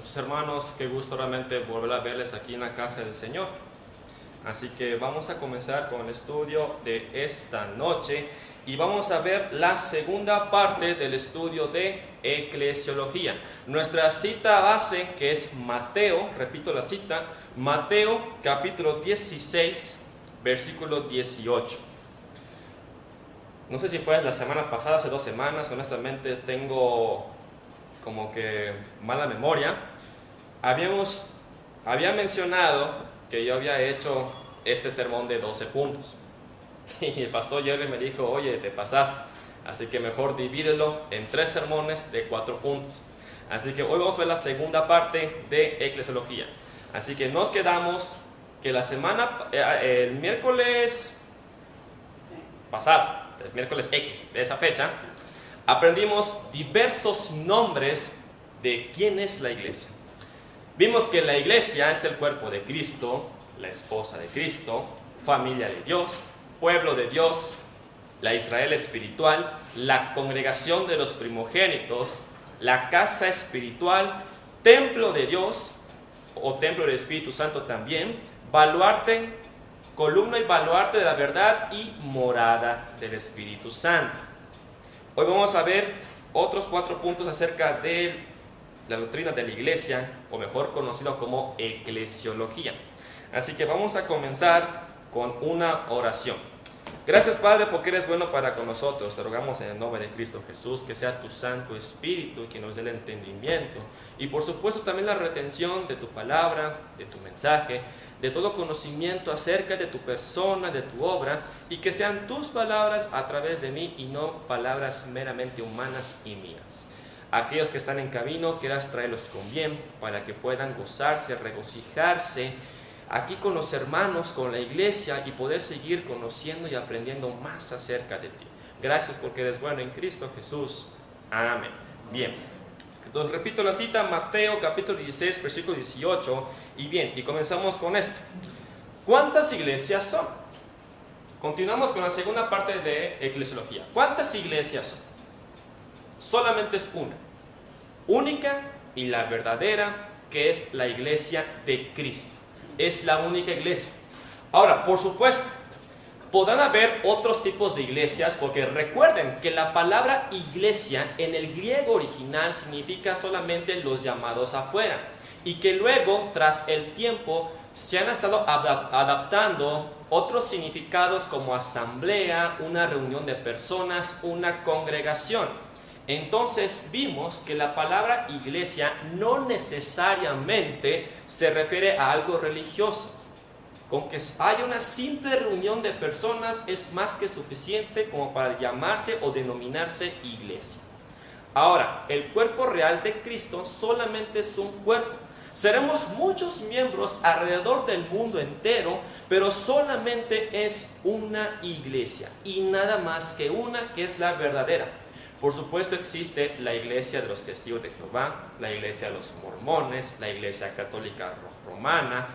Muchos hermanos, qué gusto realmente volver a verles aquí en la casa del Señor. Así que vamos a comenzar con el estudio de esta noche y vamos a ver la segunda parte del estudio de eclesiología. Nuestra cita base, que es Mateo, repito la cita, Mateo capítulo 16, versículo 18. No sé si fue la semana pasada, hace 2 semanas, honestamente tengo como que mala memoria. Había mencionado que yo había hecho este sermón de 12 puntos. Y el pastor Jerry me dijo, oye, te pasaste. Así que mejor divídelo en 3 sermones de 4 puntos. Así que hoy vamos a ver la segunda parte de eclesiología. Así que nos quedamos que el miércoles pasado, el miércoles X de esa fecha, aprendimos diversos nombres de quién es la iglesia. Vimos que la iglesia es el cuerpo de Cristo, la esposa de Cristo, familia de Dios, pueblo de Dios, la Israel espiritual, la congregación de los primogénitos, la casa espiritual, templo de Dios o templo del Espíritu Santo también, baluarte, columna y baluarte de la verdad y morada del Espíritu Santo. Hoy vamos a ver otros 4 puntos acerca de la doctrina de la iglesia, o mejor conocido como eclesiología. Así que vamos a comenzar con una oración. Gracias, Padre, porque eres bueno para con nosotros. Te rogamos en el nombre de Cristo Jesús que sea tu Santo Espíritu que nos dé el entendimiento y por supuesto también la retención de tu palabra, de tu mensaje, de todo conocimiento acerca de tu persona, de tu obra, y que sean tus palabras a través de mí y no palabras meramente humanas y mías. Aquellos que están en camino, quieras traerlos con bien para que puedan gozarse, regocijarse aquí con los hermanos, con la iglesia y poder seguir conociendo y aprendiendo más acerca de ti. Gracias porque eres bueno en Cristo Jesús. Amén. Bien. Entonces repito la cita, Mateo capítulo 16, versículo 18. Y bien, y comenzamos con esto. ¿Cuántas iglesias son? Continuamos con la segunda parte de eclesiología. ¿Cuántas iglesias son? Solamente es una. Única y la verdadera, que es la iglesia de Cristo. Es la única iglesia. Ahora, por supuesto, podrán haber otros tipos de iglesias, porque recuerden que la palabra iglesia en el griego original significa solamente los llamados afuera, y que luego, tras el tiempo, se han estado adaptando otros significados como asamblea, una reunión de personas, una congregación. Entonces vimos que la palabra iglesia no necesariamente se refiere a algo religioso. Con que haya una simple reunión de personas es más que suficiente como para llamarse o denominarse iglesia. Ahora, el cuerpo real de Cristo solamente es un cuerpo. Seremos muchos miembros alrededor del mundo entero, pero solamente es una iglesia y nada más que una, que es la verdadera. Por supuesto existe la iglesia de los testigos de Jehová, la iglesia de los mormones, la iglesia católica romana,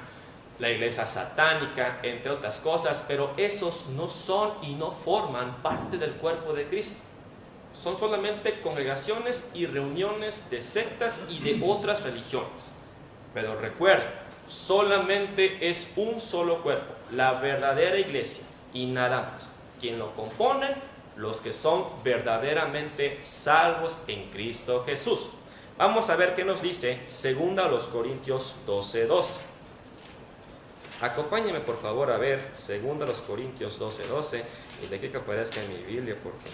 la iglesia satánica, entre otras cosas, pero esos no son y no forman parte del cuerpo de Cristo. Son solamente congregaciones y reuniones de sectas y de otras religiones. Pero recuerden, solamente es un solo cuerpo, la verdadera iglesia y nada más. Quien lo componen, los que son verdaderamente salvos en Cristo Jesús. Vamos a ver qué nos dice 2 Corintios 12:12. Acompáñenme por favor a ver 2 Corintios 12:12 y de aquí que aparezca en mi Biblia porque...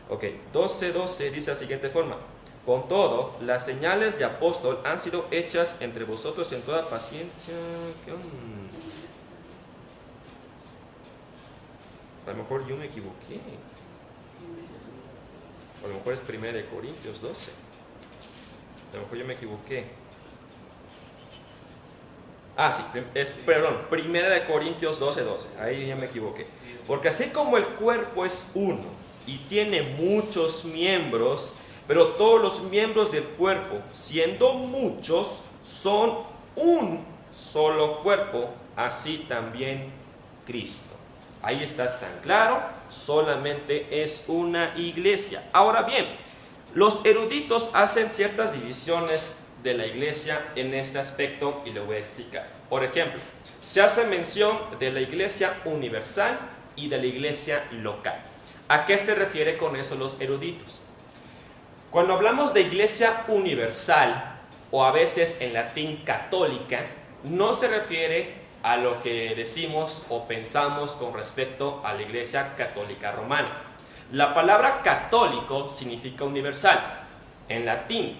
Ok, 12:12 dice de la siguiente forma: con todo, las señales de apóstol han sido hechas entre vosotros en toda paciencia. ¿Qué onda? A lo mejor yo me equivoqué. O a lo mejor es 1 Corintios 12. A lo mejor yo me equivoqué. Sí, perdón, 1 Corintios 12:12. Ahí ya me equivoqué. Porque así como el cuerpo es uno y tiene muchos miembros, pero todos los miembros del cuerpo, siendo muchos, son un solo cuerpo, así también Cristo. Ahí está tan claro, solamente es una iglesia. Ahora bien, los eruditos hacen ciertas divisiones de la iglesia en este aspecto y lo voy a explicar. Por ejemplo, se hace mención de la iglesia universal y de la iglesia local. ¿A qué se refiere con eso los eruditos? Cuando hablamos de iglesia universal, o a veces en latín católica, no se refiere a lo que decimos o pensamos con respecto a la iglesia católica romana. La palabra católico significa universal en latín.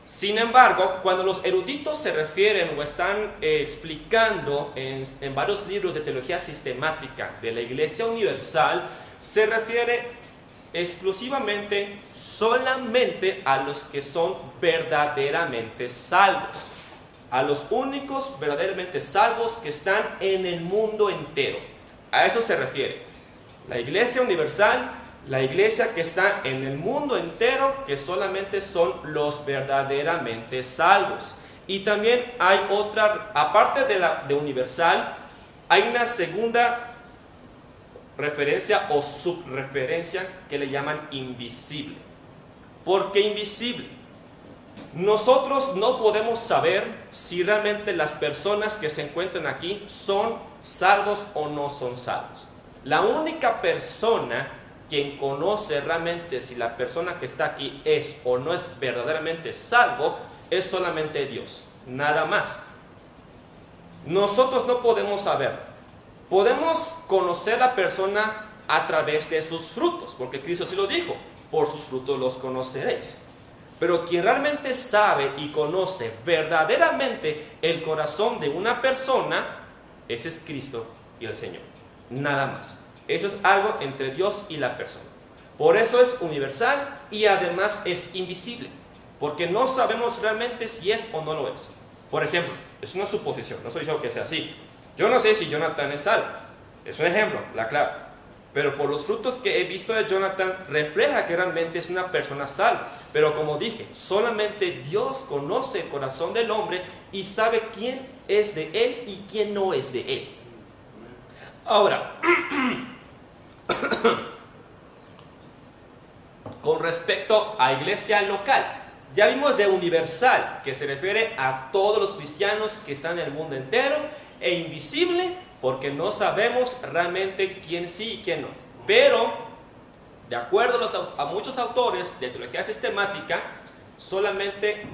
Sin embargo, cuando los eruditos se refieren o están explicando en varios libros de teología sistemática de la iglesia universal, se refiere exclusivamente, solamente a los que son verdaderamente salvos, a los únicos verdaderamente salvos que están en el mundo entero. A eso se refiere la iglesia universal, la iglesia que está en el mundo entero, que solamente son los verdaderamente salvos. Y también hay otra, aparte de universal, hay una segunda referencia o subreferencia que le llaman invisible. ¿Por qué invisible? Nosotros no podemos saber si realmente las personas que se encuentran aquí son salvos o no son salvos. La única persona quien conoce realmente si la persona que está aquí es o no es verdaderamente salvo es solamente Dios, nada más. Nosotros no podemos saber. Podemos conocer a la persona a través de sus frutos, porque Cristo sí lo dijo, por sus frutos los conoceréis. Pero quien realmente sabe y conoce verdaderamente el corazón de una persona, ese es Cristo y el Señor, nada más. Eso es algo entre Dios y la persona. Por eso es universal y además es invisible, porque no sabemos realmente si es o no lo es. Por ejemplo, es una suposición, no estoy diciendo que sea así. Yo no sé si Jonathan es salvo, es un ejemplo, la clave. Pero por los frutos que he visto de Jonathan, refleja que realmente es una persona salva. Pero como dije, solamente Dios conoce el corazón del hombre y sabe quién es de él y quién no es de él. Ahora, con respecto a iglesia local, ya vimos de universal, que se refiere a todos los cristianos que están en el mundo entero, e invisible, porque no sabemos realmente quién sí y quién no. Pero, de acuerdo a muchos autores de teología sistemática, solamente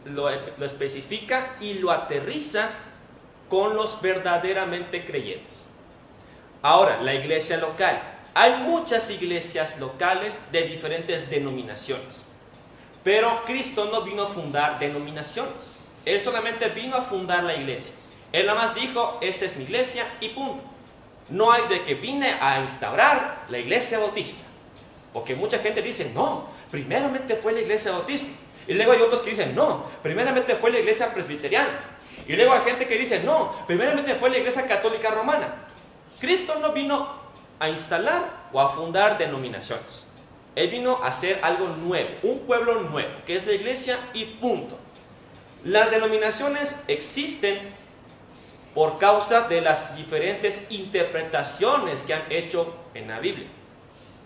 lo especifica y lo aterriza con los verdaderamente creyentes. Ahora, la iglesia local. Hay muchas iglesias locales de diferentes denominaciones. Pero Cristo no vino a fundar denominaciones. Él solamente vino a fundar la iglesia. Él nada más dijo, esta es mi iglesia y punto. No hay de que vine a instaurar la iglesia bautista. Porque mucha gente dice, no, primeramente fue la iglesia bautista. Y luego hay otros que dicen, no, primeramente fue la iglesia presbiteriana. Y luego hay gente que dice, no, primeramente fue la iglesia católica romana. Cristo no vino a instalar o a fundar denominaciones. Él vino a hacer algo nuevo, un pueblo nuevo, que es la iglesia y punto. Las denominaciones existen por causa de las diferentes interpretaciones que han hecho en la Biblia,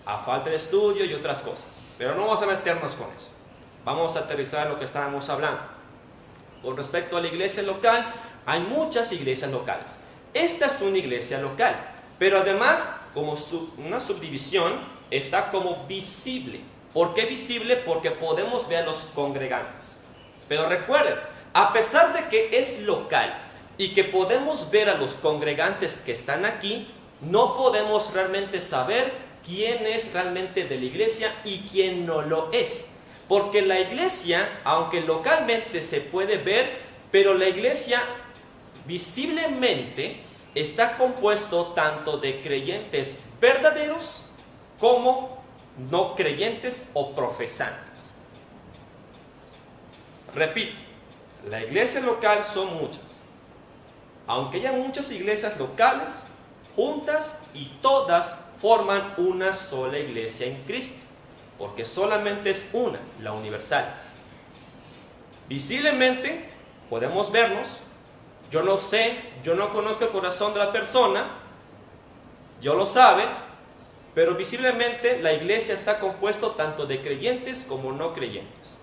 a falta de estudio y otras cosas. Pero no vamos a meternos con eso. Vamos a aterrizar lo que estábamos hablando. Con respecto a la iglesia local, hay muchas iglesias locales. Esta es una iglesia local, pero además, como una subdivisión, está como visible. ¿Por qué visible? Porque podemos ver a los congregantes. Pero recuerden, a pesar de que es local y que podemos ver a los congregantes que están aquí, no podemos realmente saber quién es realmente de la iglesia y quién no lo es. Porque la iglesia, aunque localmente se puede ver, pero la iglesia visiblemente está compuesto tanto de creyentes verdaderos como no creyentes o profesantes. Repito, la iglesia local son muchas. Aunque haya muchas iglesias locales, juntas y todas forman una sola iglesia en Cristo, porque solamente es una, la universal. Visiblemente podemos vernos. Yo no sé, yo no conozco el corazón de la persona, Dios lo sabe, pero visiblemente la iglesia está compuesta tanto de creyentes como no creyentes.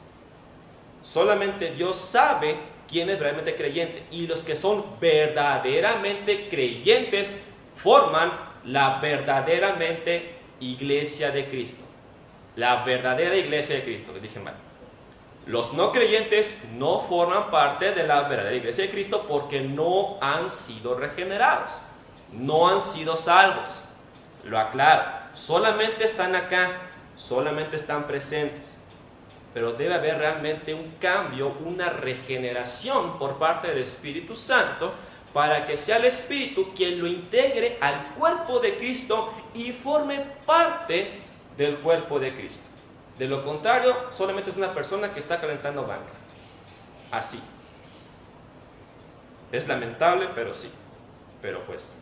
Solamente Dios sabe quién es verdaderamente creyente. Y los que son verdaderamente creyentes forman la verdaderamente iglesia de Cristo. La verdadera iglesia de Cristo, les dije mal. Los no creyentes no forman parte de la verdadera iglesia de Cristo porque no han sido regenerados, no han sido salvos. Lo aclaro, solamente están acá, solamente están presentes. Pero debe haber realmente un cambio, una regeneración por parte del Espíritu Santo para que sea el Espíritu quien lo integre al cuerpo de Cristo y forme parte del cuerpo de Cristo. De lo contrario, solamente es una persona que está calentando banca. Así. Es lamentable, pero sí. Pero pues,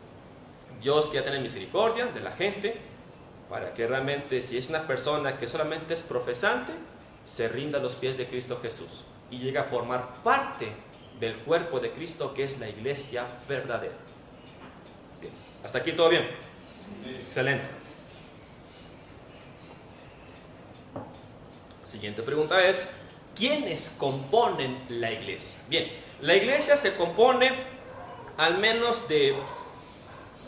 Dios quiere tener misericordia de la gente para que realmente, si es una persona que solamente es profesante, se rinda a los pies de Cristo Jesús y llega a formar parte del cuerpo de Cristo, que es la iglesia verdadera. Bien. ¿Hasta aquí todo bien? Sí. Excelente. Siguiente pregunta es, ¿quiénes componen la iglesia? Bien, la iglesia se compone al menos de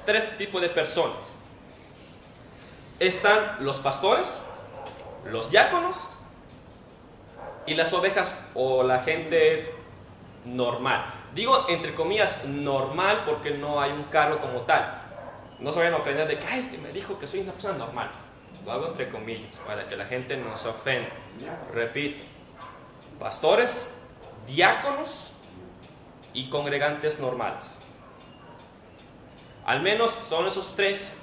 3 tipos de personas. Están los pastores, los diáconos y las ovejas o la gente normal. Digo entre comillas normal porque no hay un cargo como tal. No se vayan a ofender de que es que me dijo que soy una persona normal. Lo hago entre comillas para que la gente no se ofenda. Repito, pastores, diáconos y congregantes normales. Al menos son esos 3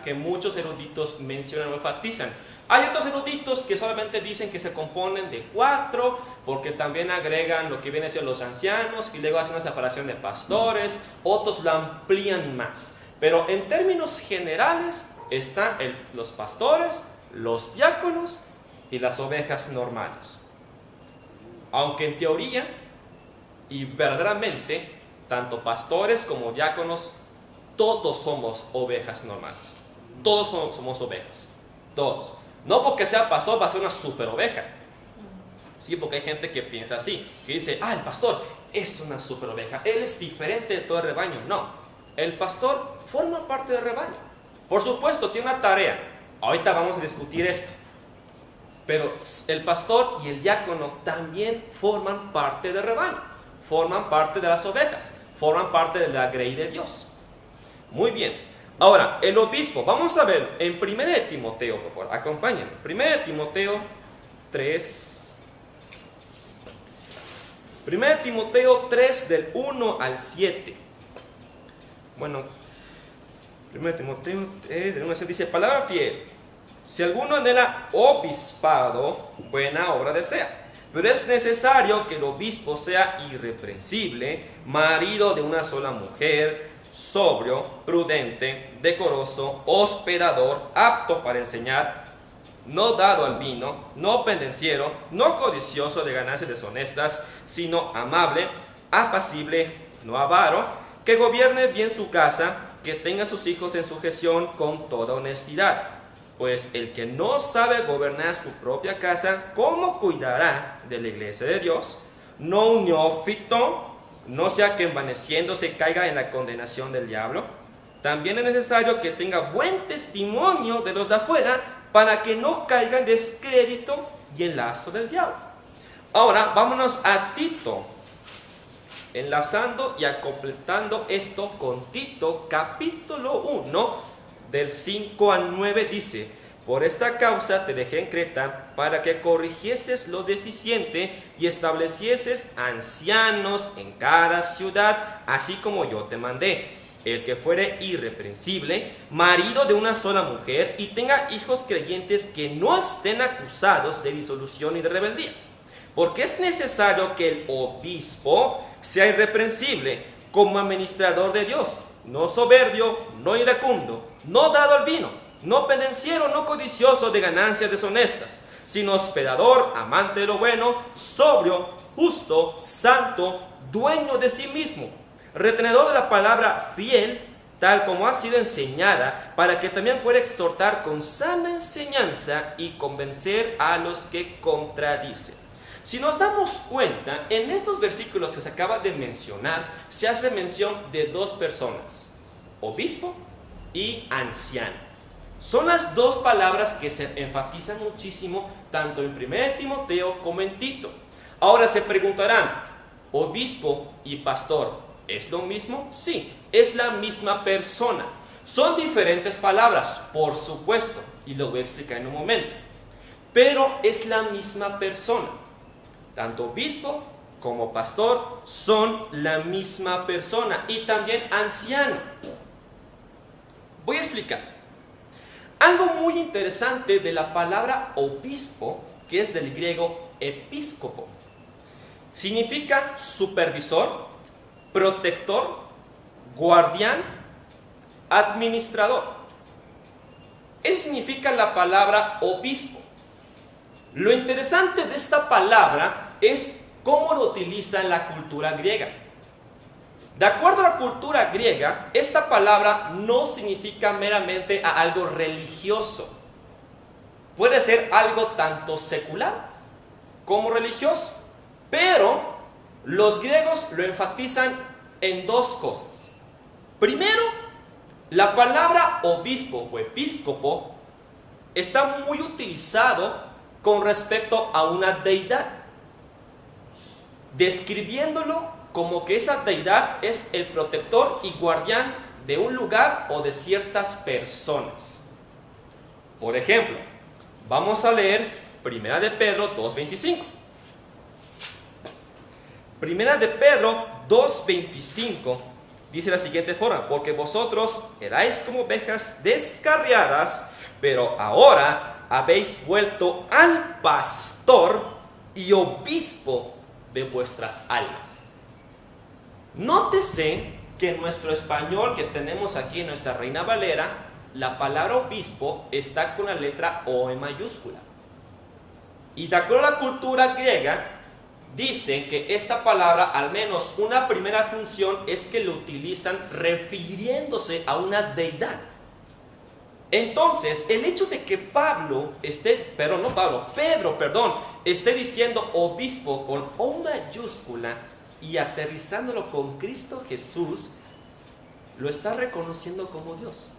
que muchos eruditos mencionan o enfatizan. Hay otros eruditos que solamente dicen que se componen de 4, porque también agregan lo que viene siendo los ancianos y luego hacen una separación de pastores. Otros lo amplían más. Pero en términos generales están los pastores, los diáconos y las ovejas normales. Aunque en teoría y verdaderamente, tanto pastores como diáconos, todos somos ovejas normales. Todos somos ovejas. Todos. No porque sea pastor va a ser una super oveja. Sí, porque hay gente que piensa así, que dice, el pastor es una super oveja, él es diferente de todo el rebaño. No, el pastor forma parte del rebaño. Por supuesto, tiene una tarea. Ahorita vamos a discutir esto. Pero el pastor y el diácono también forman parte del rebaño. Forman parte de las ovejas. Forman parte de la grey de Dios. Muy bien. Ahora, el obispo. Vamos a ver en 1 de Timoteo, por favor. Acompáñenme. 1 de Timoteo 3. 1 de Timoteo 3 del 1 al 7. Bueno, 1 de Timoteo 3 del 1 al 7 dice, palabra fiel. Si alguno anhela obispado, buena obra desea. Pero es necesario que el obispo sea irreprensible, marido de una sola mujer, sobrio, prudente, decoroso, hospedador, apto para enseñar, no dado al vino, no pendenciero, no codicioso de ganancias deshonestas, sino amable, apacible, no avaro, que gobierne bien su casa, que tenga a sus hijos en sujeción con toda honestidad. Pues el que no sabe gobernar su propia casa, ¿cómo cuidará de la iglesia de Dios? No un neófito, no sea que envaneciéndose caiga en la condenación del diablo. También es necesario que tenga buen testimonio de los de afuera, para que no caiga en descrédito y en lazo del diablo. Ahora vámonos a Tito, enlazando y completando esto con Tito capítulo 1 del 5 al 9 dice, por esta causa te dejé en Creta para que corrigieses lo deficiente y establecieses ancianos en cada ciudad, así como yo te mandé. El que fuere irreprensible, marido de una sola mujer y tenga hijos creyentes que no estén acusados de disolución y de rebeldía. Porque es necesario que el obispo sea irreprensible como administrador de Dios, no soberbio, no iracundo, no dado al vino, no pendenciero, no codicioso de ganancias deshonestas, sino hospedador, amante de lo bueno, sobrio, justo, santo, dueño de sí mismo, retenedor de la palabra fiel, tal como ha sido enseñada, para que también pueda exhortar con sana enseñanza y convencer a los que contradicen. Si nos damos cuenta, en estos versículos que se acaba de mencionar, se hace mención de dos personas, obispo y anciano. Son las dos palabras que se enfatizan muchísimo tanto en 1 Timoteo como en Tito. Ahora se preguntarán, obispo y pastor, ¿es lo mismo? Sí, es la misma persona. Son diferentes palabras, por supuesto, y lo voy a explicar en un momento. Pero es la misma persona. Tanto obispo como pastor son la misma persona y también anciano. Voy a explicar. Algo muy interesante de la palabra obispo, que es del griego episcopo, significa supervisor, protector, guardián, administrador. Eso significa la palabra obispo. Lo interesante de esta palabra es cómo lo utiliza la cultura griega. De acuerdo a la cultura griega, esta palabra no significa meramente a algo religioso. Puede ser algo tanto secular como religioso. Pero los griegos lo enfatizan en dos cosas. Primero, la palabra obispo o episcopo está muy utilizado con respecto a una deidad, describiéndolo como que esa deidad es el protector y guardián de un lugar o de ciertas personas. Por ejemplo, vamos a leer 1 de Pedro 2:25. 1 de Pedro 2:25 dice de la siguiente forma: porque vosotros erais como ovejas descarriadas, pero ahora habéis vuelto al pastor y obispo de vuestras almas. Nótese que en nuestro español que tenemos aquí en nuestra Reina Valera, la palabra obispo está con la letra O en mayúscula. Y de acuerdo a la cultura griega, dicen que esta palabra, al menos una primera función, es que lo utilizan refiriéndose a una deidad. Entonces, el hecho de que Pedro esté diciendo obispo con O mayúscula y aterrizándolo con Cristo Jesús, lo está reconociendo como Dios.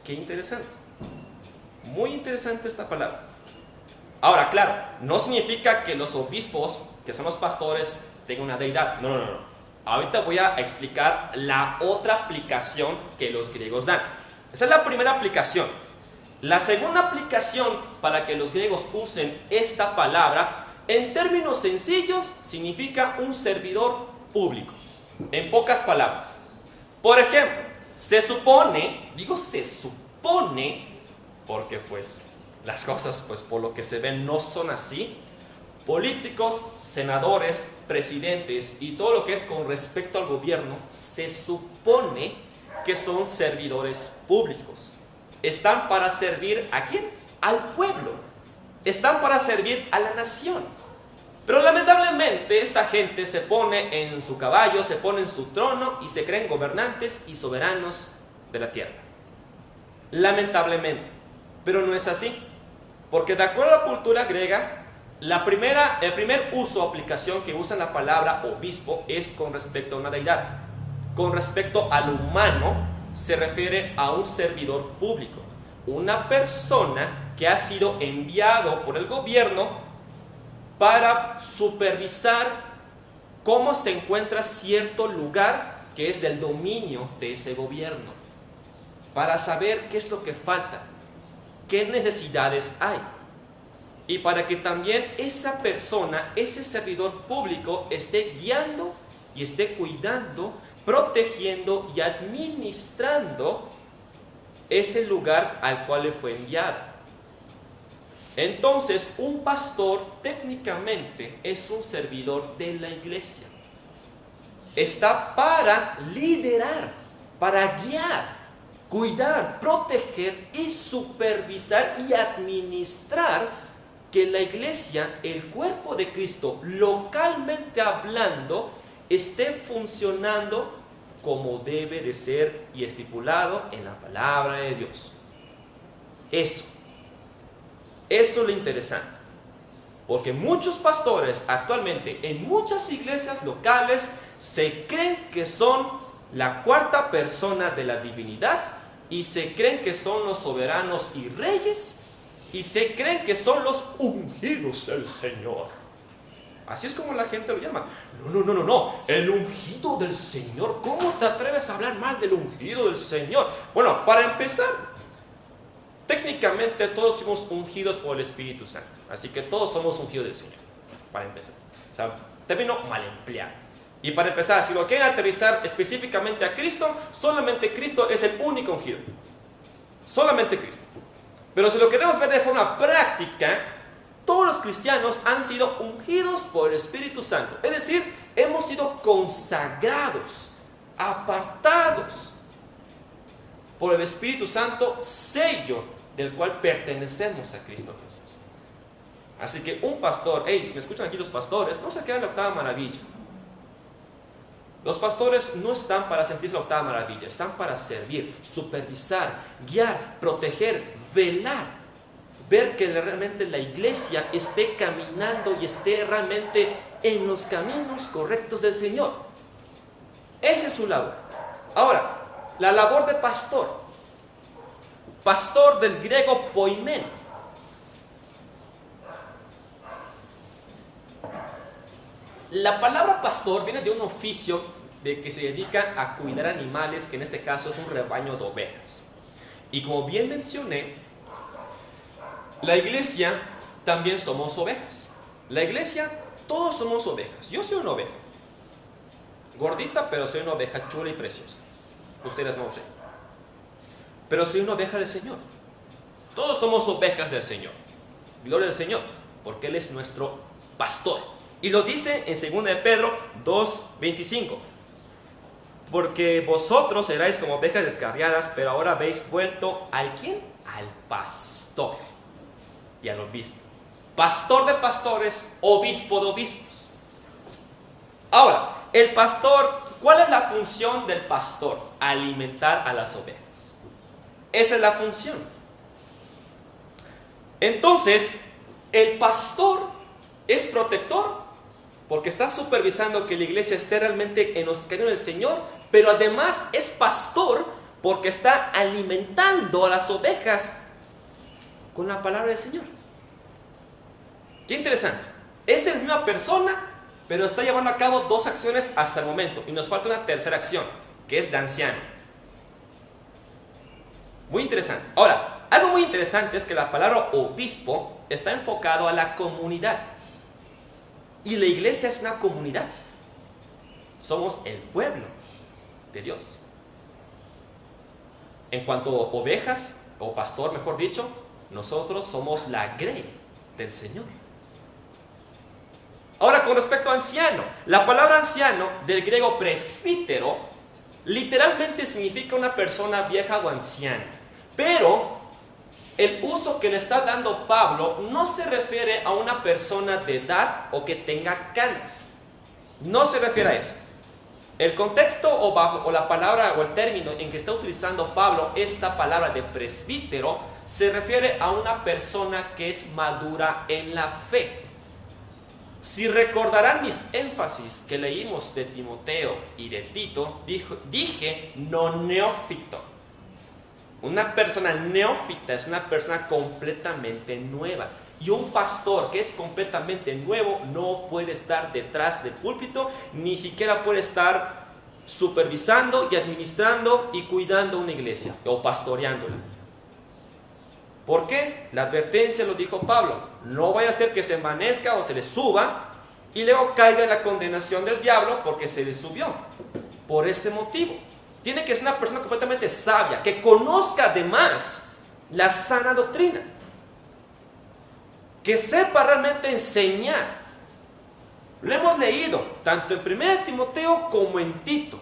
Qué interesante. Muy interesante esta palabra. Ahora, claro, no significa que los obispos, que son los pastores, tengan una deidad. No. Ahorita voy a explicar la otra aplicación que los griegos dan. Esa es la primera aplicación. La segunda aplicación para que los griegos usen esta palabra, en términos sencillos, significa un servidor público. En pocas palabras. Por ejemplo, se supone, porque pues las cosas, pues por lo que se ven, no son así. Políticos, senadores, presidentes y todo lo que es con respecto al gobierno, se supone que son servidores públicos. Están para servir ¿a quién? Al pueblo. Están para servir a la nación. Pero lamentablemente esta gente se pone en su caballo, se pone en su trono y se creen gobernantes y soberanos de la tierra. Lamentablemente. Pero no es así. Porque de acuerdo a la cultura griega, el primer uso o aplicación que usan la palabra obispo es con respecto a una deidad. Con respecto al humano, se refiere a un servidor público. Una persona que ha sido enviado por el gobierno para supervisar cómo se encuentra cierto lugar que es del dominio de ese gobierno. Para saber qué es lo que falta, qué necesidades hay. Y para que también esa persona, ese servidor público, esté guiando y esté cuidando, protegiendo y administrando ese lugar al cual le fue enviado. Entonces, un pastor técnicamente es un servidor de la iglesia. Está para liderar, para guiar, cuidar, proteger y supervisar y administrar que la iglesia, el cuerpo de Cristo, localmente hablando, esté funcionando como debe de ser y estipulado en la palabra de Dios. Eso es lo interesante. Porque muchos pastores actualmente en muchas iglesias locales se creen que son la cuarta persona de la divinidad y se creen que son los soberanos y reyes y se creen que son los ungidos del Señor. Así es como la gente lo llama. No, el ungido del Señor. ¿Cómo te atreves a hablar mal del ungido del Señor? Bueno, para empezar, técnicamente todos somos ungidos por el Espíritu Santo. Así que todos somos ungidos del Señor, para empezar. O sea, término mal empleado. Y para empezar, si lo quieren aterrizar específicamente a Cristo, solamente Cristo es el único ungido. Solamente Cristo. Pero si lo queremos ver de forma práctica, todos los cristianos han sido ungidos por el Espíritu Santo. Es decir, hemos sido consagrados, apartados por el Espíritu Santo, sello del cual pertenecemos a Cristo Jesús. Así que un pastor, si me escuchan aquí los pastores, no se quedan en la octava maravilla. Los pastores no están para sentirse la octava maravilla, están para servir, supervisar, guiar, proteger, velar. Ver que realmente la iglesia esté caminando y esté realmente en los caminos correctos del Señor. Esa es su labor. Ahora, la labor de pastor. Pastor del griego poimen. La palabra pastor viene de un oficio de que se dedica a cuidar animales, que en este caso es un rebaño de ovejas. Y como bien mencioné, la iglesia también somos ovejas. La iglesia, todos somos ovejas. Yo soy una oveja. Gordita, pero soy una oveja chula y preciosa. Ustedes no lo sé. Pero soy una oveja del Señor. Todos somos ovejas del Señor. Gloria al Señor, porque Él es nuestro pastor. Y lo dice en 2 de Pedro 2:25. Porque vosotros erais como ovejas descarriadas, pero ahora habéis vuelto ¿al quién? Al pastor y al obispo. Pastor de pastores, obispo de obispos. Ahora, el pastor, ¿cuál es la función del pastor? Alimentar a las ovejas. Esa es la función. Entonces, el pastor es protector porque está supervisando que la iglesia esté realmente en los caminos del Señor, pero además es pastor porque está alimentando a las ovejas con la palabra del Señor. Qué interesante. Es la misma persona, pero está llevando a cabo dos acciones hasta el momento. Y nos falta una tercera acción, que es de anciano. Muy interesante. Ahora, algo muy interesante es que la palabra obispo está enfocado a la comunidad. Y la iglesia es una comunidad. Somos el pueblo de Dios. En cuanto a ovejas, o pastor mejor dicho, nosotros somos la grey del Señor. Ahora, con respecto a anciano, la palabra anciano del griego presbítero literalmente significa una persona vieja o anciana. Pero el uso que le está dando Pablo no se refiere a una persona de edad o que tenga canas. No se refiere a eso. El contexto o la palabra o el término en que está utilizando Pablo esta palabra de presbítero se refiere a una persona que es madura en la fe. Si recordarán mis énfasis que leímos de Timoteo y de Tito, dije no neófito. Una persona neófita es una persona completamente nueva. Y un pastor que es completamente nuevo no puede estar detrás del púlpito, ni siquiera puede estar supervisando y administrando y cuidando una iglesia o pastoreándola. ¿Por qué? La advertencia lo dijo Pablo. No vaya a ser que se envanezca o se le suba y luego caiga en la condenación del diablo porque se le subió. Por ese motivo. Tiene que ser una persona completamente sabia, que conozca además la sana doctrina. Que sepa realmente enseñar. Lo hemos leído tanto en 1 Timoteo como en Tito.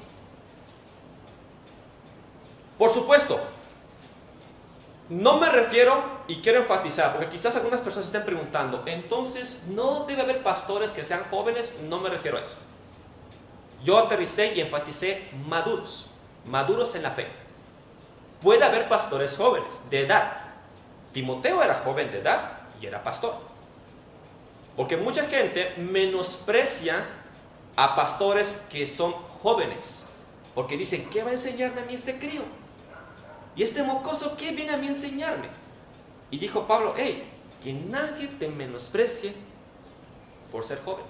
Por supuesto, no me refiero, y quiero enfatizar, porque quizás algunas personas estén preguntando, entonces, ¿no debe haber pastores que sean jóvenes? No me refiero a eso. Yo aterricé y enfaticé maduros en la fe. Puede haber pastores jóvenes, de edad. Timoteo era joven de edad y era pastor. Porque mucha gente menosprecia a pastores que son jóvenes, porque dicen, ¿qué va a enseñarme a mí este crío? ¿Y este mocoso qué viene a mí a enseñarme? Y dijo Pablo, hey, que nadie te menosprecie por ser joven.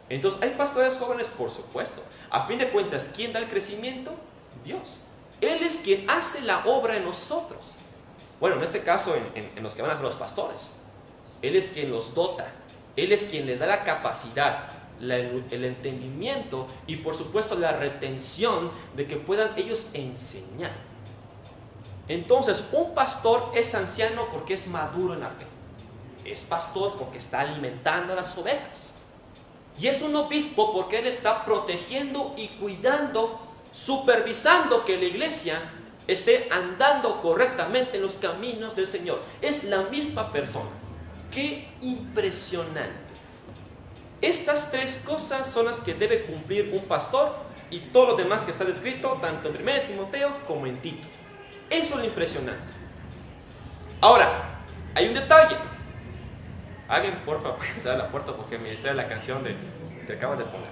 Entonces, ¿hay pastores jóvenes? Por supuesto. A fin de cuentas, ¿quién da el crecimiento? Dios. Él es quien hace la obra en nosotros. Bueno, en este caso, en los que van a ser los pastores. Él es quien los dota. Él es quien les da la capacidad, el entendimiento y, por supuesto, la retención de que puedan ellos enseñar. Entonces, un pastor es anciano porque es maduro en la fe. Es pastor porque está alimentando a las ovejas. Y es un obispo porque él está protegiendo y cuidando, supervisando que la iglesia esté andando correctamente en los caminos del Señor. Es la misma persona. ¡Qué impresionante! Estas tres cosas son las que debe cumplir un pastor y todo lo demás que está descrito tanto en 1 Timoteo como en Tito. Eso es lo impresionante. Ahora, hay un detalle. Alguien, por favor, puede cerrar la puerta porque me distrae la canción que acaban de poner.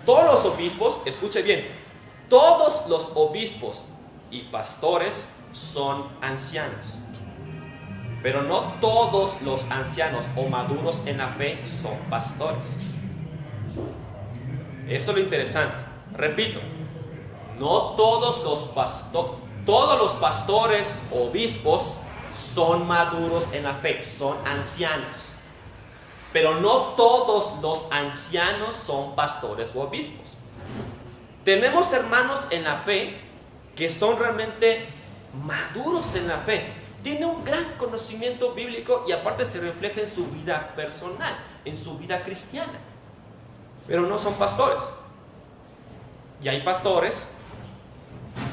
Todos los obispos, escuche bien, todos los obispos y pastores son ancianos. Pero no todos los ancianos o maduros en la fe son pastores. Eso es lo interesante. Repito, no todos los pastores o obispos son maduros en la fe, son ancianos. Pero no todos los ancianos son pastores o obispos. Tenemos hermanos en la fe que son realmente maduros en la fe. Tienen un gran conocimiento bíblico y aparte se refleja en su vida personal, en su vida cristiana. Pero no son pastores. Y hay pastores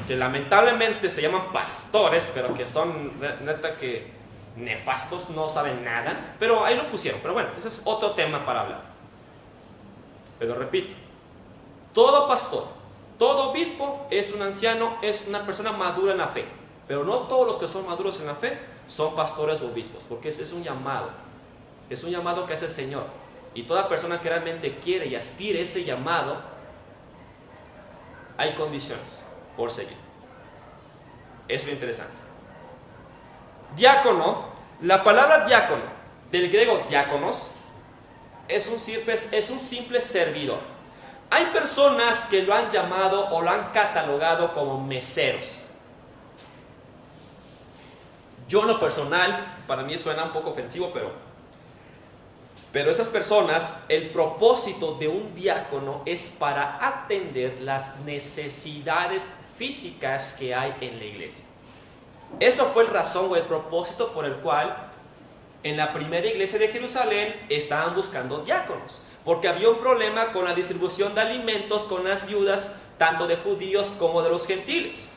que lamentablemente se llaman pastores, pero que son neta que nefastos, no saben nada, pero ahí lo pusieron. Pero bueno, ese es otro tema para hablar. Pero repito, todo pastor, todo obispo es un anciano, es una persona madura en la fe, pero no todos los que son maduros en la fe son pastores o obispos, porque ese es un llamado que hace el Señor, y toda persona que realmente quiere y aspire ese llamado, hay condiciones por seguir. Eso es lo interesante. Diácono, la palabra diácono, del griego diáconos, es un simple servidor. Hay personas que lo han llamado o lo han catalogado como meseros. Yo en lo personal, para mí suena un poco ofensivo, pero esas personas, el propósito de un diácono es para atender las necesidades físicas que hay en la iglesia. Eso fue el razón o el propósito por el cual en la primera iglesia de Jerusalén estaban buscando diáconos, porque había un problema con la distribución de alimentos con las viudas, tanto de judíos como de los gentiles.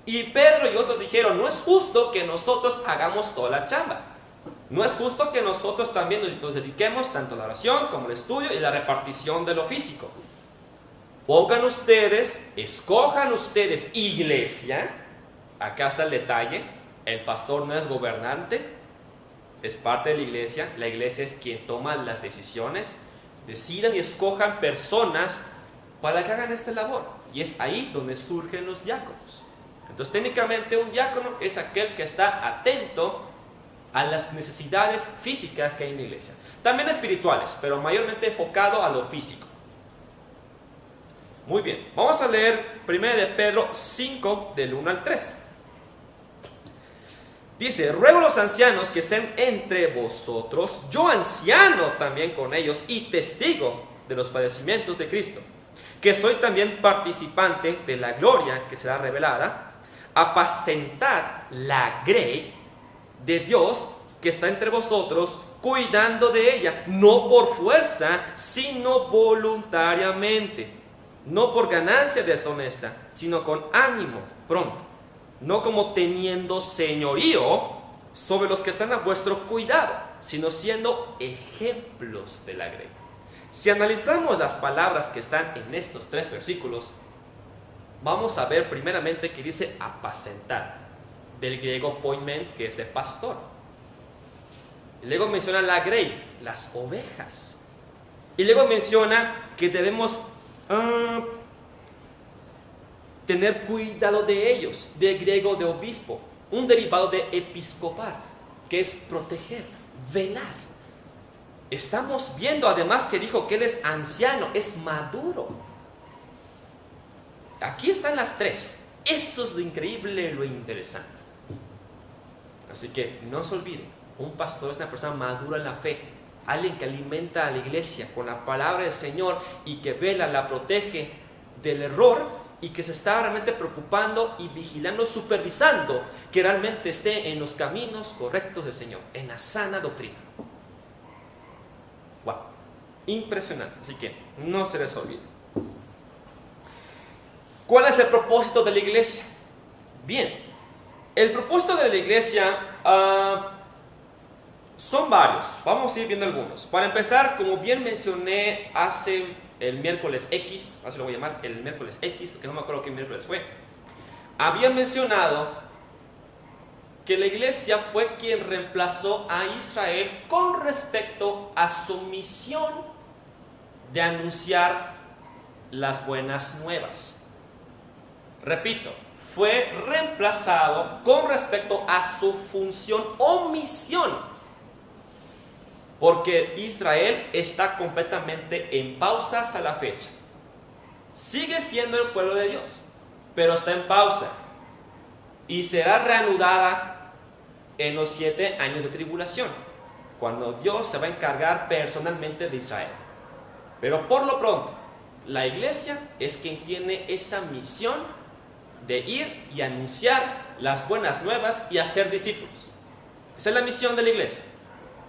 Y Pedro y otros dijeron, no es justo que nosotros hagamos toda la chamba. No es justo que nosotros también nos dediquemos tanto a la oración como al estudio y la repartición de lo físico. Pongan ustedes, escojan ustedes iglesia. Acá está el detalle. El pastor no es gobernante, es parte de la iglesia. La iglesia es quien toma las decisiones. Decidan y escojan personas para que hagan esta labor. Y es ahí donde surgen los diáconos. Entonces, técnicamente un diácono es aquel que está atento a las necesidades físicas que hay en la iglesia. También espirituales, pero mayormente enfocado a lo físico. Muy bien, vamos a leer 1 de Pedro 5, del 1 al 3. Dice, ruego a los ancianos que estén entre vosotros, yo anciano también con ellos y testigo de los padecimientos de Cristo, que soy también participante de la gloria que será revelada, apacentar la grey de Dios que está entre vosotros, cuidando de ella, no por fuerza, sino voluntariamente, no por ganancia deshonesta, sino con ánimo pronto, no como teniendo señorío sobre los que están a vuestro cuidado, sino siendo ejemplos de la grey. Si analizamos las palabras que están en estos 3 versículos, vamos a ver primeramente que dice apacentar, del griego poimen, que es de pastor. Y luego menciona la grey, las ovejas. Y luego menciona que debemos tener cuidado de ellos, de griego de obispo, un derivado de episcopar, que es proteger, velar. Estamos viendo además que dijo que él es anciano, es maduro. Aquí están las tres. Eso es lo increíble, lo interesante. Así que no se olviden, un pastor es una persona madura en la fe, alguien que alimenta a la iglesia con la palabra del Señor y que vela, la protege del error y que se está realmente preocupando y vigilando, supervisando que realmente esté en los caminos correctos del Señor, en la sana doctrina. Wow, impresionante. Así que no se les olvide. ¿Cuál es el propósito de la iglesia? Bien, el propósito de la iglesia son varios. Vamos a ir viendo algunos. Para empezar, como bien mencioné el miércoles X, así lo voy a llamar, el miércoles X, porque no me acuerdo qué miércoles fue, había mencionado que la iglesia fue quien reemplazó a Israel con respecto a su misión de anunciar las buenas nuevas. Repito, fue reemplazado con respecto a su función o misión, porque Israel está completamente en pausa hasta la fecha. Sigue siendo el pueblo de Dios, pero está en pausa y será reanudada en los 7 años de tribulación, cuando Dios se va a encargar personalmente de Israel. Pero por lo pronto, la iglesia es quien tiene esa misión de ir y anunciar las buenas nuevas y hacer discípulos. Esa es la misión de la iglesia.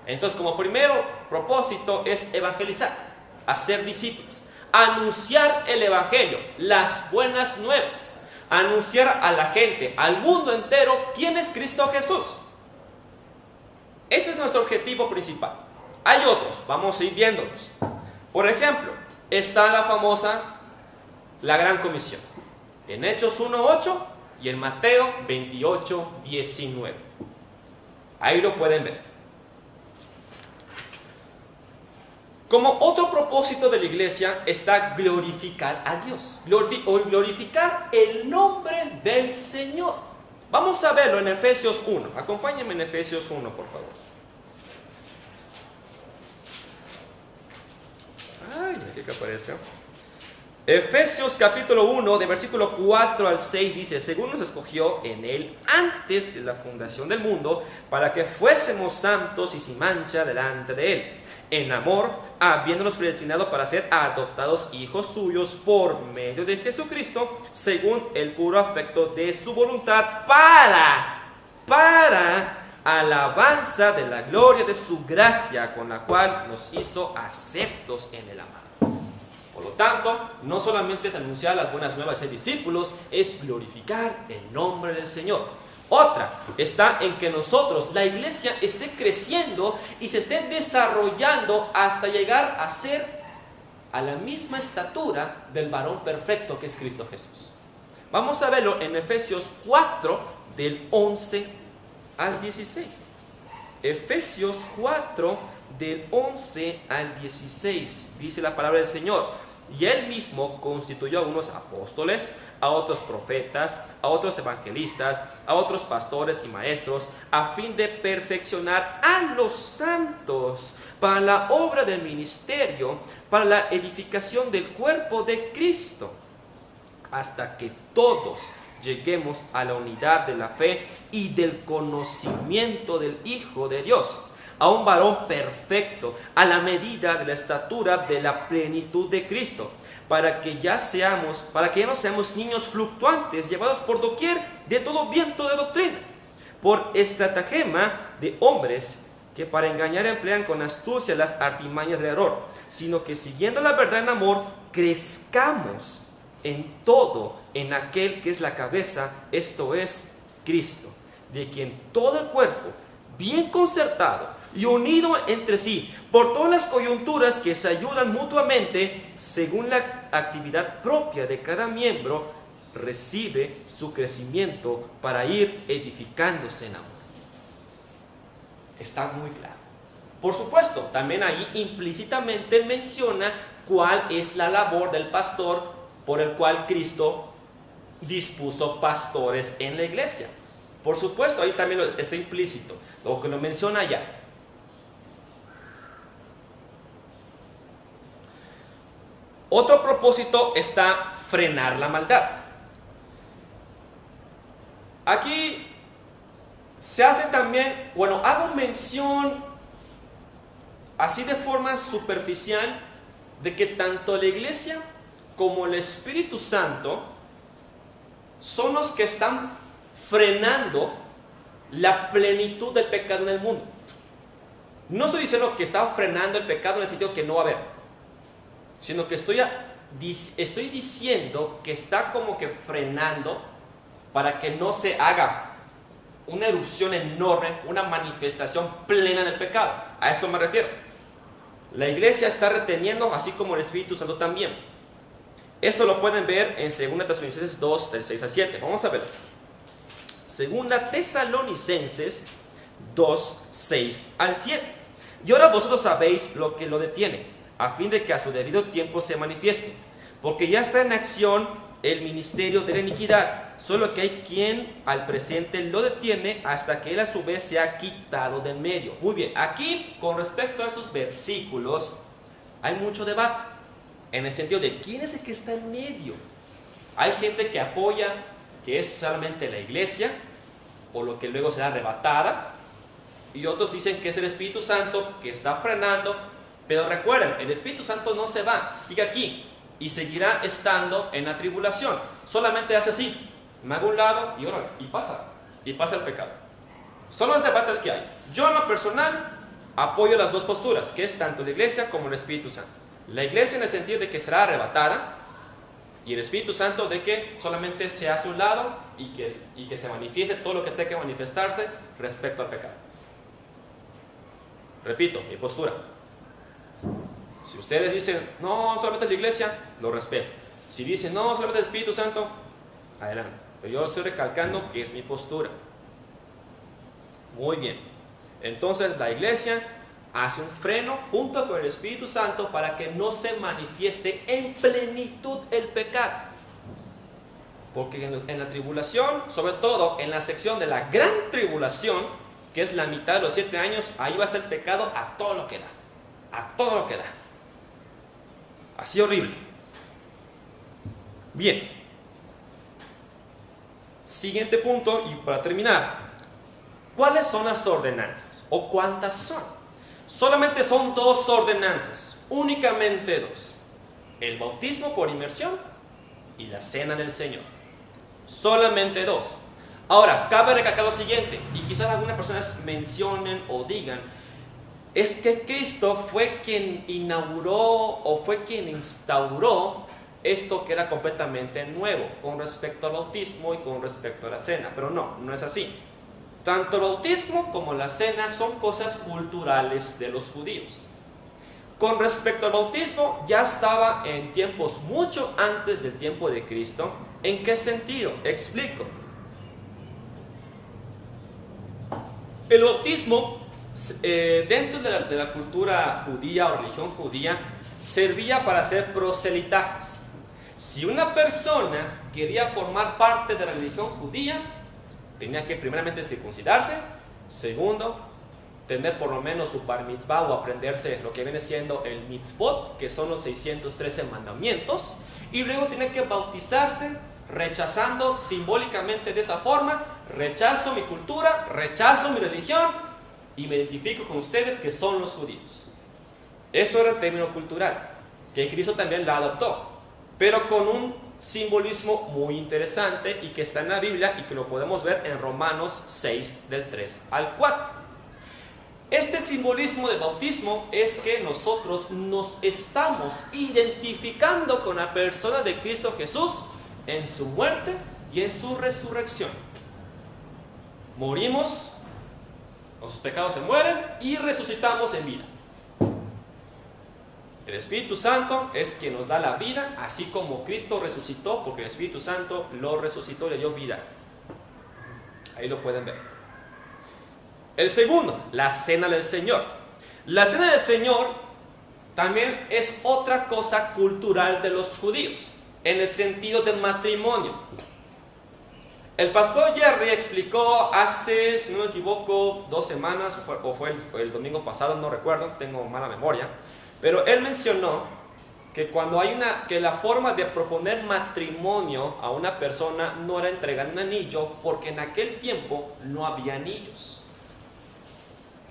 Entonces, como primero propósito es evangelizar, hacer discípulos, anunciar el evangelio, las buenas nuevas, anunciar a la gente, al mundo entero, quién es Cristo Jesús. Ese es nuestro objetivo principal. Hay otros, vamos a ir viéndolos. Por ejemplo, está la Gran Comisión, en Hechos 1:8 y en Mateo 28:19. Ahí lo pueden ver. Como otro propósito de la iglesia está glorificar a Dios, glorificar el nombre del Señor. Vamos a verlo en Efesios 1. Acompáñenme en Efesios 1, por favor. Aquí que aparezca. Efesios capítulo 1, de versículo 4 al 6 dice: según nos escogió en él antes de la fundación del mundo, para que fuésemos santos y sin mancha delante de él, en amor, habiéndonos predestinado para ser adoptados hijos suyos por medio de Jesucristo, según el puro afecto de su voluntad, para alabanza de la gloria de su gracia, con la cual nos hizo aceptos en el amado. Por lo tanto, no solamente es anunciar las buenas nuevas a discípulos, es glorificar el nombre del Señor. Otra está en que nosotros, la iglesia, esté creciendo y se esté desarrollando hasta llegar a ser a la misma estatura del varón perfecto que es Cristo Jesús. Vamos a verlo en Efesios 4, del 11 al 16. Efesios 4, del 11 al 16, dice la palabra del Señor: y él mismo constituyó a unos apóstoles, a otros profetas, a otros evangelistas, a otros pastores y maestros, a fin de perfeccionar a los santos para la obra del ministerio, para la edificación del cuerpo de Cristo, hasta que todos lleguemos a la unidad de la fe y del conocimiento del Hijo de Dios, a un varón perfecto, a la medida de la estatura de la plenitud de Cristo, para que ya no seamos niños fluctuantes, llevados por doquier de todo viento de doctrina, por estratagema de hombres que para engañar emplean con astucia las artimañas del error, sino que siguiendo la verdad en amor, crezcamos en todo en aquel que es la cabeza, esto es Cristo, de quien todo el cuerpo, bien concertado y unido entre sí por todas las coyunturas que se ayudan mutuamente según la actividad propia de cada miembro, recibe su crecimiento para ir edificándose en amor. Está muy claro. Por supuesto, también ahí implícitamente menciona cuál es la labor del pastor por el cual Cristo dispuso pastores en la iglesia. Por supuesto, ahí también está implícito, lo que lo menciona allá. Otro propósito está frenar la maldad. Aquí se hace también, hago mención así de forma superficial de que tanto la iglesia como el Espíritu Santo son los que están frenando la plenitud del pecado en el mundo. No estoy diciendo que está frenando el pecado en el sentido que no va a haber, sino que estoy diciendo que está como que frenando para que no se haga una erupción enorme, una manifestación plena del pecado. A eso me refiero. La iglesia está reteniendo, así como el Espíritu Santo también. Eso lo pueden ver en 2 Tesalonicenses 2, del 6 al 7. Vamos a ver. 2 Tesalonicenses 2, 6 al 7. Y ahora vosotros sabéis lo que lo detiene, a fin de que a su debido tiempo se manifieste. Porque ya está en acción el ministerio de la iniquidad, solo que hay quien al presente lo detiene hasta que él a su vez se ha quitado del medio. Muy bien, aquí con respecto a estos versículos hay mucho debate, en el sentido de quién es el que está en medio. Hay gente que apoya que es solamente la iglesia, por lo que luego será arrebatada, y otros dicen que es el Espíritu Santo que está frenando. Pero recuerden, el Espíritu Santo no se va, sigue aquí y seguirá estando en la tribulación. Solamente hace así, me hago un lado y pasa el pecado. Son los debates que hay. Yo en lo personal apoyo las dos posturas, que es tanto la iglesia como el Espíritu Santo. La iglesia en el sentido de que será arrebatada, y el Espíritu Santo de que solamente se hace un lado y que se manifieste todo lo que tenga que manifestarse respecto al pecado. Repito, mi postura. Si ustedes dicen, no, solamente la iglesia, lo respeto. Si dicen, no, solamente el Espíritu Santo, adelante. Pero yo estoy recalcando que es mi postura. Muy bien. Entonces la iglesia hace un freno junto con el Espíritu Santo para que no se manifieste en plenitud el pecado. Porque en la tribulación, sobre todo en la sección de la gran tribulación, que es la mitad de los 7 años, ahí va a estar el pecado a todo lo que da. A todo lo que da. Así horrible. Bien. Siguiente punto, y para terminar, ¿cuáles son las ordenanzas? ¿O cuántas son? Solamente son 2 ordenanzas, únicamente 2. El bautismo por inmersión y la cena del Señor. Solamente 2. Ahora, cabe recalcar lo siguiente, y quizás algunas personas mencionen o digan, es que Cristo fue quien inauguró o fue quien instauró esto que era completamente nuevo con respecto al bautismo y con respecto a la cena. Pero no es así. Tanto el bautismo como la cena son cosas culturales de los judíos. Con respecto al bautismo, ya estaba en tiempos mucho antes del tiempo de Cristo. ¿En qué sentido? Explico. El bautismo, dentro de la cultura judía o religión judía, servía para hacer proselitajes. Si una persona quería formar parte de la religión judía, tenía que primeramente circuncidarse, segundo, tener por lo menos su bar mitzvah o aprenderse lo que viene siendo el mitzvot, que son los 613 mandamientos, y luego tenía que bautizarse, rechazando simbólicamente de esa forma, rechazo mi cultura, rechazo mi religión y me identifico con ustedes que son los judíos. Eso era el término cultural, que Cristo también la adoptó, pero con un simbolismo muy interesante y que está en la Biblia y que lo podemos ver en Romanos 6 del 3 al 4. Este simbolismo del bautismo es que nosotros nos estamos identificando con la persona de Cristo Jesús en su muerte y en su resurrección. Morimos, nuestros pecados se mueren y resucitamos en vida. El Espíritu Santo es quien nos da la vida, así como Cristo resucitó, porque el Espíritu Santo lo resucitó y le dio vida. Ahí lo pueden ver. El segundo, la cena del Señor. La cena del Señor también es otra cosa cultural de los judíos, en el sentido de matrimonio. El pastor Jerry explicó hace, si no me equivoco, 2 semanas, o fue el domingo pasado, no recuerdo, tengo mala memoria, pero él mencionó que que la forma de proponer matrimonio a una persona no era entregar un anillo, porque en aquel tiempo no había anillos.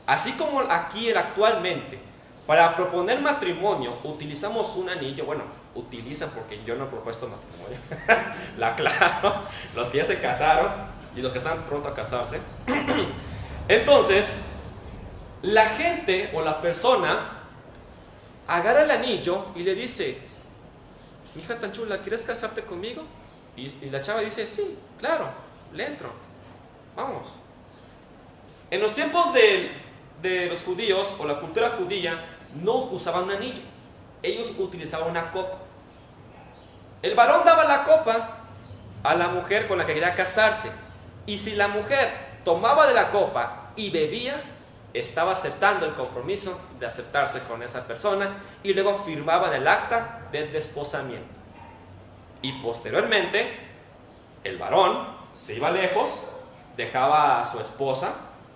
Así como aquí actualmente, para proponer matrimonio utilizamos un anillo, bueno, utilizan porque yo no he propuesto matrimonio, la aclaro, los que ya se casaron y los que están pronto a casarse. Entonces, la gente o la persona agarra el anillo y le dice: hija tan chula, ¿quieres casarte conmigo? Y la chava dice: sí, claro, le entro, vamos. En los tiempos de los judíos o la cultura judía no usaban un anillo, ellos utilizaban una copa. El varón daba la copa a la mujer con la que quería casarse, y si la mujer tomaba de la copa y bebía, estaba aceptando el compromiso de aceptarse con esa persona, y luego firmaban el acta de desposamiento. Y posteriormente el varón se iba lejos, dejaba a su esposa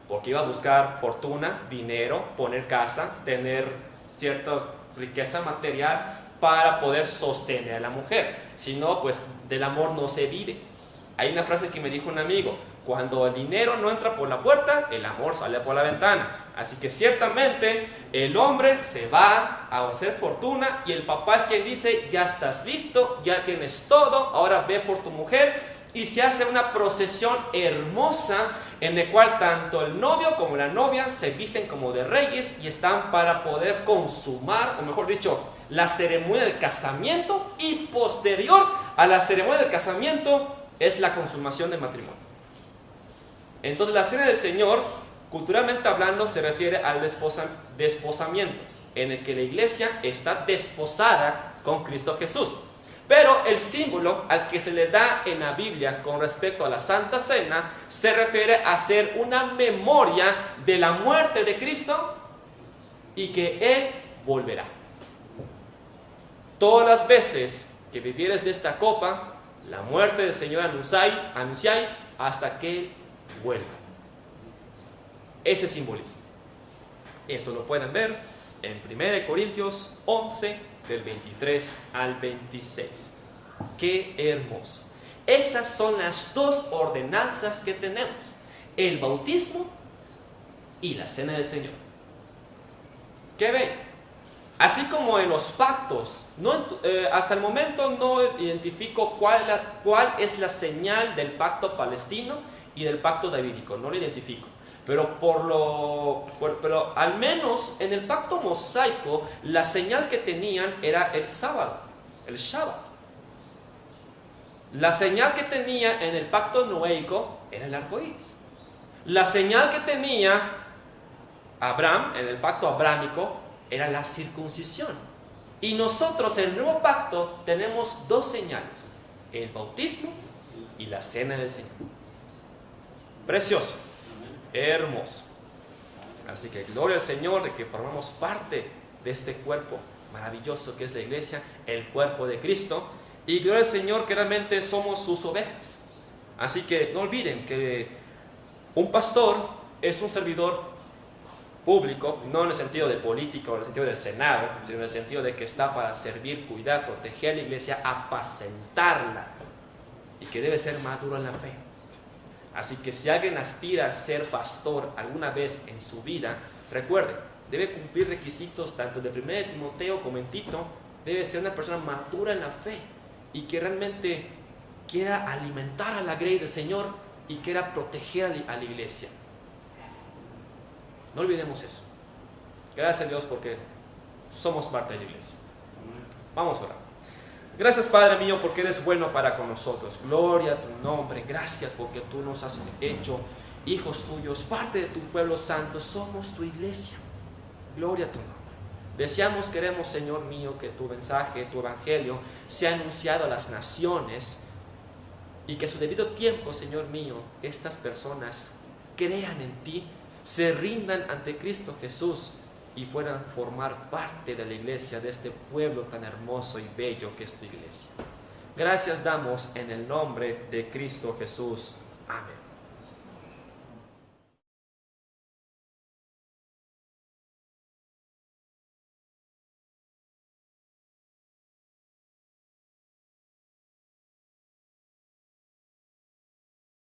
porque iba a buscar fortuna, dinero, poner casa, tener cierta riqueza material para poder sostener a la mujer. Si no, pues del amor no se vive. Hay una frase que me dijo un amigo: cuando el dinero no entra por la puerta, el amor sale por la ventana. Así que ciertamente el hombre se va a hacer fortuna y el papá es quien dice: ya estás listo, ya tienes todo, ahora ve por tu mujer. Y se hace una procesión hermosa en la cual tanto el novio como la novia se visten como de reyes y están para poder consumar, o mejor dicho, la ceremonia del casamiento, y posterior a la ceremonia del casamiento es la consumación del matrimonio. Entonces la cena del Señor, culturalmente hablando, se refiere al desposamiento, en el que la iglesia está desposada con Cristo Jesús. Pero el símbolo al que se le da en la Biblia con respecto a la Santa Cena se refiere a hacer una memoria de la muerte de Cristo y que Él volverá. Todas las veces que bebieres de esta copa, la muerte del Señor anunciáis hasta que Él vuelva. Ese simbolismo. Eso lo pueden ver en 1 Corintios 11, del 23 al 26. ¡Qué hermoso! Esas son las dos ordenanzas que tenemos: el bautismo y la cena del Señor. ¿Qué ven? Así como en los pactos, hasta el momento no identifico cuál es la señal del pacto palestino y del pacto davídico, no lo identifico. Pero al menos en el pacto mosaico, la señal que tenían era el sábado, el Shabbat. La señal que tenía en el pacto noéico era el arco iris. La señal que tenía Abraham en el pacto abrámico era la circuncisión. Y nosotros en el nuevo pacto tenemos dos señales: el bautismo y la cena del Señor. Precioso. Hermoso. Así que gloria al Señor de que formamos parte de este cuerpo maravilloso que es la iglesia, el cuerpo de Cristo, y gloria al Señor que realmente somos sus ovejas. Así que no olviden que un pastor es un servidor público, no en el sentido de política o en el sentido del Senado, sino en el sentido de que está para servir, cuidar, proteger a la iglesia, apacentarla, y que debe ser maduro en la fe. Así que si alguien aspira a ser pastor alguna vez en su vida, recuerde, debe cumplir requisitos tanto de 1 Timoteo como en Tito. Debe ser una persona madura en la fe y que realmente quiera alimentar a la grey del Señor y quiera proteger a la iglesia. No olvidemos eso. Gracias a Dios porque somos parte de la iglesia. Vamos a orar. Gracias, Padre mío, porque eres bueno para con nosotros. Gloria a tu nombre. Gracias porque tú nos has hecho hijos tuyos, parte de tu pueblo santo. Somos tu iglesia. Gloria a tu nombre. Deseamos, queremos, Señor mío, que tu mensaje, tu evangelio sea anunciado a las naciones y que a su debido tiempo, Señor mío, estas personas crean en ti, se rindan ante Cristo Jesús y puedan formar parte de la iglesia, de este pueblo tan hermoso y bello que es tu iglesia. Gracias damos en el nombre de Cristo Jesús. Amén.